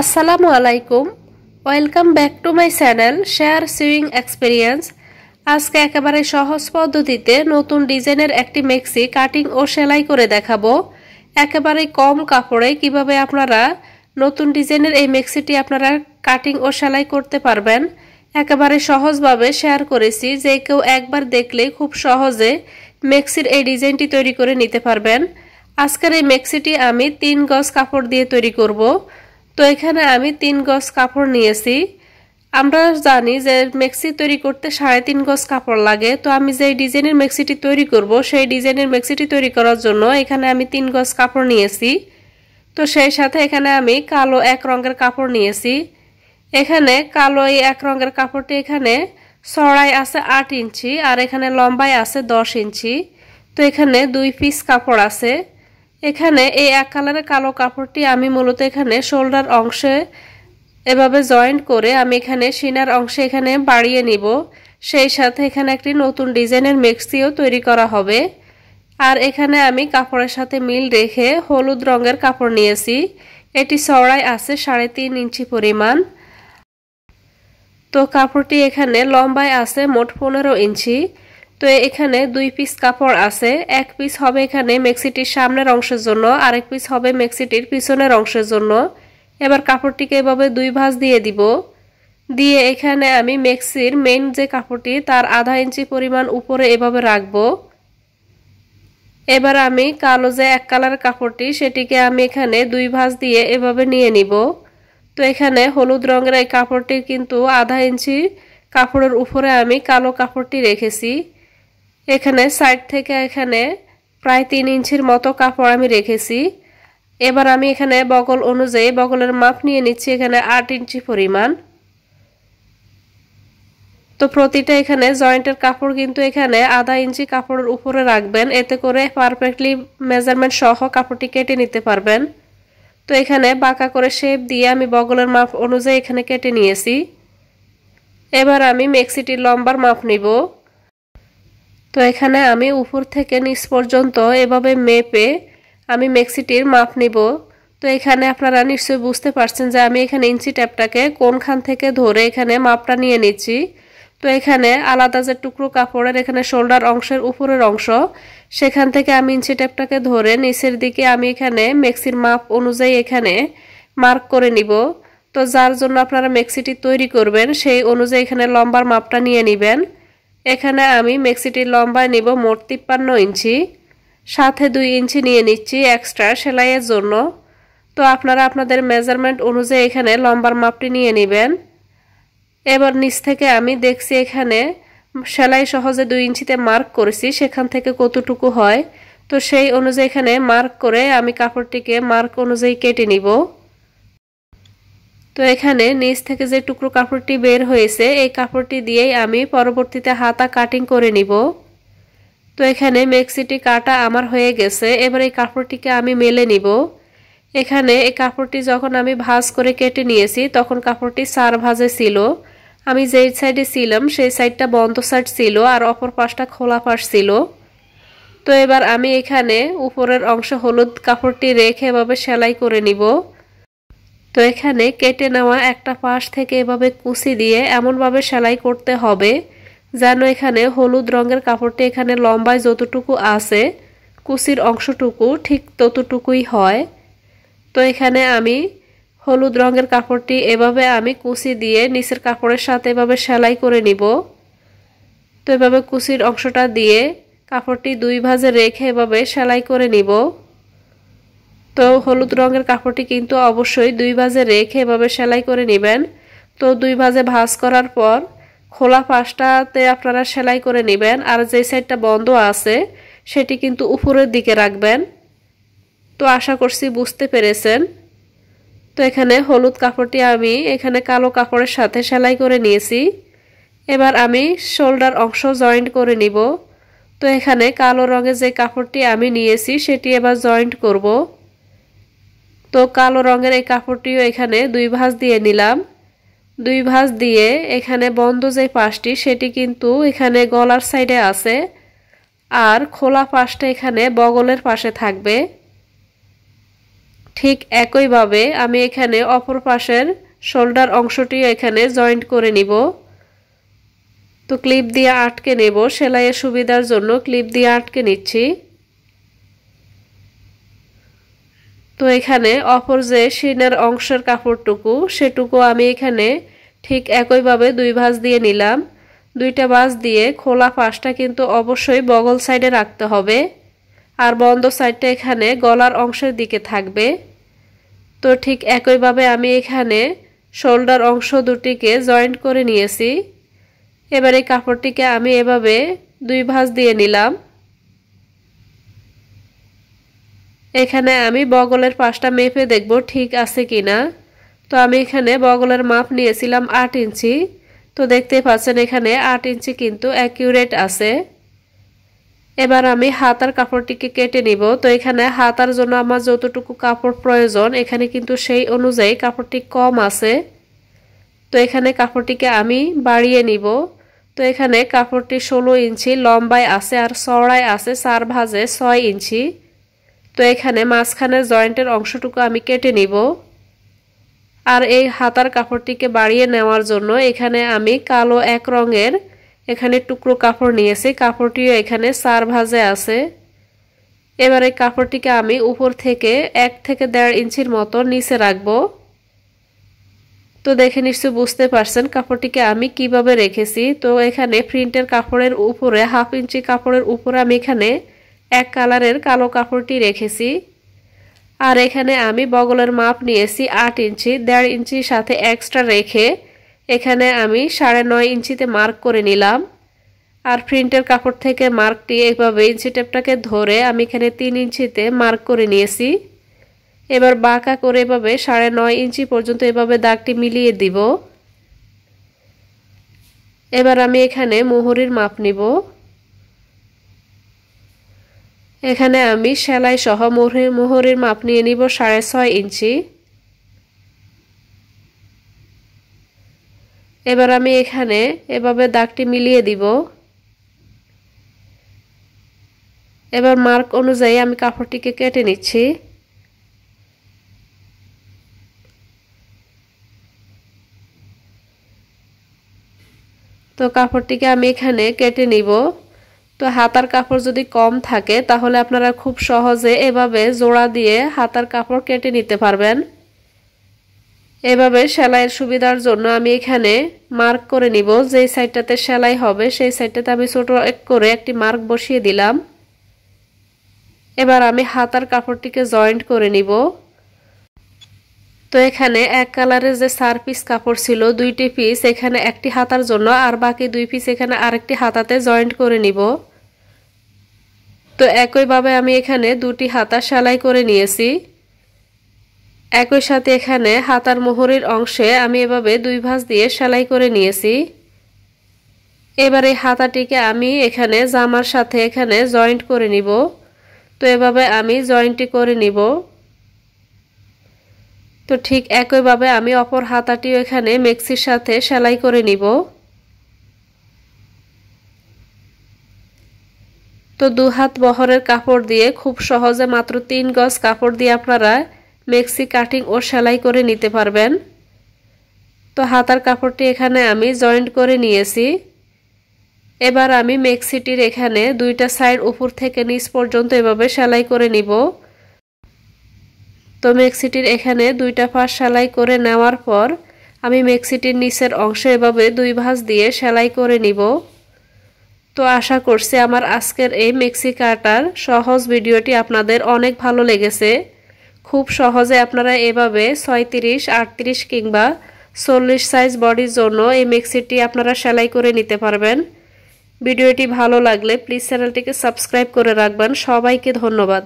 আসসালামু আলাইকুম welcome back to my channel share swing experience. আজকে একেবারে সহজ পদ্ধতিতে নতুন ডিজাইনের একটি মেক্সি কাটিং ও সেলাই করে দেখাবো। একেবারে কম কাপড়ে কিভাবে আপনারা নতুন ডিজাইনের এই মেক্সিটি আপনারা কাটিং ও সেলাই করতে পারবেন একেবারে সহজভাবে শেয়ার করেছি, যে কেউ একবার দেখলেই খুব সহজে মেক্সির এই ডিজাইনটি তৈরি করে নিতে পারবেন। আজকের এই মেক্সিটি আমি 3 গজ কাপড় দিয়ে তৈরি করব। তো এখানে আমি 3 গজ কাপড় নিয়েছি। আমরা জানি যে মেক্সি তৈরি করতে 3.5 গজ কাপড় লাগে। তো আমি যে ডিজাইনের মেক্সিটি তৈরি করব সেই ডিজাইনের মেক্সিটি তৈরি করার জন্য এখানে আমি 3 গজ কাপড় নিয়েছি। তো সেই সাথে এখানে আমি কালো এক রঙের কাপড় নিয়েছি। এখানে কালো এই এক রঙের কাপড়টি এখানে চড়াই আছে 8 ইঞ্চি আর এখানে লম্বায় আছে 10 ইঞ্চি। তো এখানে 2 পিস কাপড় আছে। এখানে এই এক কালারের কালো কাপড়টি আমি মূলত এখানে শোল্ডার অংশে এভাবে জয়েন্ট করে আমি এখানে সিনার অংশে এখানে বাড়িয়ে নিব। সেই সাথে এখানে একটি নতুন ডিজাইনের মেক্সিও তৈরি করা হবে। আর এখানে আমি কাপড়ের সাথে মিল রেখে হলুদ রঙের কাপড় নিয়েছি। এটি চওড়াই আছে 3.5 ইঞ্চি পরিমাণ। তো কাপড়টি এখানে লম্বায় আছে মোট 15 ইঞ্চি। তো এখানে 2 পিস কাপড় আছে। এক পিস হবে এখানে মেক্সিটির সামনের অংশের জন্য, আরেক পিস হবে মেক্সিটির পিছনের অংশের জন্য। এবার কাপড়টিকে এভাবে 2 ভাঁজ দিয়ে দিব। দিয়ে এখানে আমি মেক্সির মেইন যে কাপড়টি তার আধা ইঞ্চি পরিমাণ উপরে এভাবে রাখবো। এবার আমি কালো যে এক কালার কাপড়টি সেটিকে আমি এখানে 2 ভাঁজ দিয়ে এভাবে নিয়ে নিব। তো এখানে হলুদ রঙের এই কাপড়টি কিন্তু আধা ইঞ্চি কাপড়ের উপরে আমি কালো কাপড়টি রেখেছি। এখানে সাইড থেকে এখানে প্রায় 3 ইঞ্চির মতো কাপড় আমি রেখেছি। এবার আমি এখানে বগল অনুযায়ী বগলের মাপ নিয়ে নিচ্ছি এখানে 8 ইঞ্চি পরিমাণ। তো প্রতিটা এখানে জয়েন্টের কাপড় কিন্তু এখানে আধা ইঞ্চি কাপড়ের উপরে রাখবেন, এতে করে পারফেক্টলি মেজারমেন্ট সহ কাপড়টি কেটে নিতে পারবেন। তো এখানে বাঁকা করে শেপ দিয়ে আমি বগলের মাপ অনুযায়ী এখানে কেটে নিয়েছি। এবার আমি মেক্সিটির লম্বার মাপ নিব। তো এখানে আমি উপর থেকে নিচ পর্যন্ত এভাবে মেপে আমি মেক্সিটির মাপ নিব। তো এখানে আপনারা নিশ্চয়ই বুঝতে পারছেন যে আমি এখানে ইঞ্চি ট্যাপটাকে কোনখান থেকে ধরে এখানে মাপটা নিয়ে নিচ্ছি। তো এখানে আলাদা যে টুকরো কাপড়ের এখানে শোল্ডার অংশের উপরের অংশ, সেখান থেকে আমি ইঞ্চি ট্যাপটাকে ধরে নিচের দিকে আমি এখানে মেক্সির মাপ অনুযায়ী এখানে মার্ক করে নিব। তো যার জন্য আপনারা মেক্সিটি তৈরি করবেন সেই অনুযায়ী এখানে লম্বার মাপটা নিয়ে নেবেন। এখানে আমি মেক্সিটির লম্বা নিব মোট 53 ইঞ্চি, সাথে 2 ইঞ্চি নিয়ে নিচ্ছি এক্সট্রা সেলাইয়ের জন্য। তো আপনারা আপনাদের মেজারমেন্ট অনুযায়ী এখানে লম্বার মাপটি নিয়ে নেবেন। এবার নিচ থেকে আমি দেখছি এখানে সেলাই সহজে 2 ইঞ্চিতে মার্ক করেছি, সেখান থেকে কতটুকু হয়। তো সেই অনুযায়ী এখানে মার্ক করে আমি কাপড়টিকে মার্ক অনুযায়ী কেটে নিব। তো এখানে নিচ থেকে যে টুকরো কাপড়টি বের হয়েছে এই কাপড়টি দিয়েই আমি পরবর্তীতে হাতা কাটিং করে নিব। তো এখানে মেক্সিটি কাটা আমার হয়ে গেছে। এবার এই কাপড়টিকে আমি মেলে নিব। এখানে এই কাপড়টি যখন আমি ভাঁজ করে কেটে নিয়েছি তখন কাপড়টি 4 ভাঁজে ছিল। আমি যেই সাইডে ছিলাম সেই সাইডটা বন্ধ সাইড ছিল আর অপর পাশটা খোলা পাশ ছিল। তো এবার আমি এখানে উপরের অংশে হলুদ কাপড়টি রেখে এভাবে সেলাই করে নিব। তো এখানে কেটে নেওয়া একটা পাশ থেকে এভাবে কুচি দিয়ে এমনভাবে সেলাই করতে হবে যেন এখানে হলুদ রঙের কাপড়টি এখানে লম্বায় যতটুকু আছে কুচির অংশটুকু ঠিক ততটুকুই হয়। তো এখানে আমি হলুদ রঙের কাপড়টি এভাবে আমি কুচি দিয়ে নিচের কাপড়ের সাথে এভাবে সেলাই করে নিব। তো এভাবে কুচির অংশটা দিয়ে কাপড়টি 2 ভাঁজে রেখে এভাবে সেলাই করে নিব। তো হলুদ রঙের কাপড়টি কিন্তু অবশ্যই 2 ভাঁজে রেখে এভাবে সেলাই করে নেবেন। তো 2 ভাঁজে ভাঁজ করার পর খোলা পাশটাতে আপনারা সেলাই করে নেবেন আর যে সাইডটা বন্ধ আছে সেটি কিন্তু উপরের দিকে রাখবেন। তো আশা করছি বুঝতে পেরেছেন। তো এখানে হলুদ কাপড়টি আমি এখানে কালো কাপড়ের সাথে সেলাই করে নিয়েছি। এবার আমি শোল্ডার অংশ জয়েন্ট করে নিব। তো এখানে কালো রঙের যে কাপড়টি আমি নিয়েছি সেটি এবার জয়েন্ট করব। তো কালো রঙের এই কাপড়টিও এখানে 2 ভাঁজ দিয়ে নিলাম। 2 ভাঁজ দিয়ে এখানে বন্ধ যে পাশটি সেটি কিন্তু এখানে গলার সাইডে আছে আর খোলা পাশটা এখানে বগলের পাশে থাকবে। ঠিক একইভাবে আমি এখানে অপর পাশের শোল্ডার অংশটি এখানে জয়েন্ট করে নিব। তো ক্লিপ দিয়ে আটকে নেব, সেলাইয়ের সুবিধার জন্য ক্লিপ দিয়ে আটকে নিচ্ছি। তো এখানে অপর যে সিনের অংশের কাপড়টুকু সেটুকু আমি এখানে ঠিক একইভাবে দুই ভাঁজ দিয়ে নিলাম। দুইটা ভাঁজ দিয়ে খোলা পাশটা কিন্তু অবশ্যই বগল সাইডে রাখতে হবে, আর বন্ধ সাইডটা এখানে গলার অংশের দিকে থাকবে। তো ঠিক একইভাবে আমি এখানে শোল্ডার অংশ দুটিকে জয়েন্ট করে নিয়েছি। এবার এই কাপড়টিকে আমি এভাবে দুই ভাঁজ দিয়ে নিলাম। এখানে আমি বগলের পাশটা মেপে দেখব ঠিক আছে কিনা। তো আমি এখানে বগলের মাপ নিয়েছিলাম 8 ইঞ্চি। তো দেখতে পাচ্ছেন এখানে 8 ইঞ্চি কিন্তু অ্যাকিউরেট আছে। এবার আমি হাতার কাপড়টিকে কেটে নিব। তো এখানে হাতার জন্য আমার যতটুকু কাপড় প্রয়োজন এখানে কিন্তু সেই অনুযায়ী কাপড়টি কম আছে। তো এখানে কাপড়টিকে আমি বাড়িয়ে নিব। তো এখানে কাপড়টি 16 ইঞ্চি লম্বায় আছে আর চওড়ায় আছে 4 ভাঁজে 6 ইঞ্চি। তো এখানে মাঝখানের জয়েন্টের অংশটুকু আমি কেটে নিব। আর এই হাতার কাপড়টিকে বাড়িয়ে নেওয়ার জন্য এখানে আমি কালো এক রঙের এখানে টুকরো কাপড় নিয়েছি। কাপড়টিও এখানে 4 ভাঁজে আছে। এবার এই কাপড়টিকে আমি উপর থেকে 1 থেকে 1.5 ইঞ্চির মতো নিচে রাখবো। তো দেখে নিশ্চয়ই বুঝতে পারছেন কাপড়টিকে আমি কিভাবে রেখেছি। তো এখানে প্রিন্টের কাপড়ের উপরে 1/2 ইঞ্চি কাপড়ের উপরে আমি এখানে এক কালারের কালো কাপড়টি রেখেছি। আর এখানে আমি বগলের মাপ নিয়েছি 8 ইঞ্চি, 1.5 ইঞ্চির সাথে এক্সট্রা রেখে এখানে আমি 9.5 ইঞ্চিতে মার্ক করে নিলাম। আর প্রিন্টের কাপড় থেকে মার্কটি এইভাবে ইঞ্চি টেপটাকে ধরে আমি এখানে 3 ইঞ্চিতে মার্ক করে নিয়েছি। এবার বাঁকা করে এভাবে 9.5 ইঞ্চি পর্যন্ত এভাবে দাগটি মিলিয়ে দিব। এবার আমি এখানে মোহরির মাপ নিব। এখানে আমি সেলাই সহ মোহরের মাপ নিয়ে নিব 6.5 ইঞ্চি। এবার আমি এখানে এভাবে দাগটি মিলিয়ে দিব। এবার মার্ক অনুযায়ী আমি কাপড়টিকে কেটে নিচ্ছি। তো কাপড়টিকে আমি এখানে কেটে নিব। তো হাতার কাপড় যদি কম থাকে তাহলে আপনারা খুব সহজে এভাবে জোড়া দিয়ে হাতার কাপড় কেটে নিতে পারবেন। এভাবে সেলাইয়ের সুবিধার জন্য আমি এখানে মার্ক করে নিব। যেই সাইডটাতে সেলাই হবে সেই সাইডটাতে আমি ছোট করে একটি মার্ক বসিয়ে দিলাম। এবার আমি হাতার কাপড়টিকে জয়েন্ট করে নিব। তো এখানে এক কালারের যে 4 পিস কাপড় ছিল 2টি পিস এখানে একটি হাতার জন্য আর বাকি 2 পিস এখানে আরেকটি হাতাতে জয়েন্ট করে নিব। তো একইভাবে আমি এখানে 2টি হাতা সেলাই করে নিয়েছি। একই সাথে এখানে হাতার মোহরের অংশে আমি এভাবে 2 ভাঁজ দিয়ে সেলাই করে নিয়েছি। এবার এই হাতাটিকে আমি এখানে জামার সাথে এখানে জয়েন্ট করে নিব। তো এভাবে আমি জয়েন্টটি করে নিব। তো ঠিক একইভাবে আমি অপর হাতাটিও এখানে মেক্সির সাথে সেলাই করে নিব। তো 2 হাত বহরের কাপড় দিয়ে খুব সহজে মাত্র 3 গজ কাপড় দিয়ে আপনারা মেক্সি কাটিং ও সেলাই করে নিতে পারবেন। তো হাতার কাপড়টি এখানে আমি জয়েন্ট করে নিয়েছি। এবার আমি মেক্সিটির এখানে 2টা সাইড উপর থেকে নিচ পর্যন্ত এভাবে সেলাই করে নিব। তো মেক্সিটির এখানে 2টা পাশ সেলাই করে নেওয়ার পর আমি মেক্সিটির নিচের অংশে এভাবে 2 ভাঁজ দিয়ে সেলাই করে নিব। তো আশা করছি আমার আজকের এই মেক্সি কাটার সহজ ভিডিওটি আপনাদের অনেক ভালো লেগেছে। খুব সহজে আপনারা এভাবে 36, 38 কিংবা 40 সাইজ বডির জন্য এই মেক্সিটি আপনারা সেলাই করে নিতে পারবেন। ভিডিওটি ভালো লাগলে প্লিজ চ্যানেলটিকে সাবস্ক্রাইব করে রাখবেন। সবাইকে ধন্যবাদ।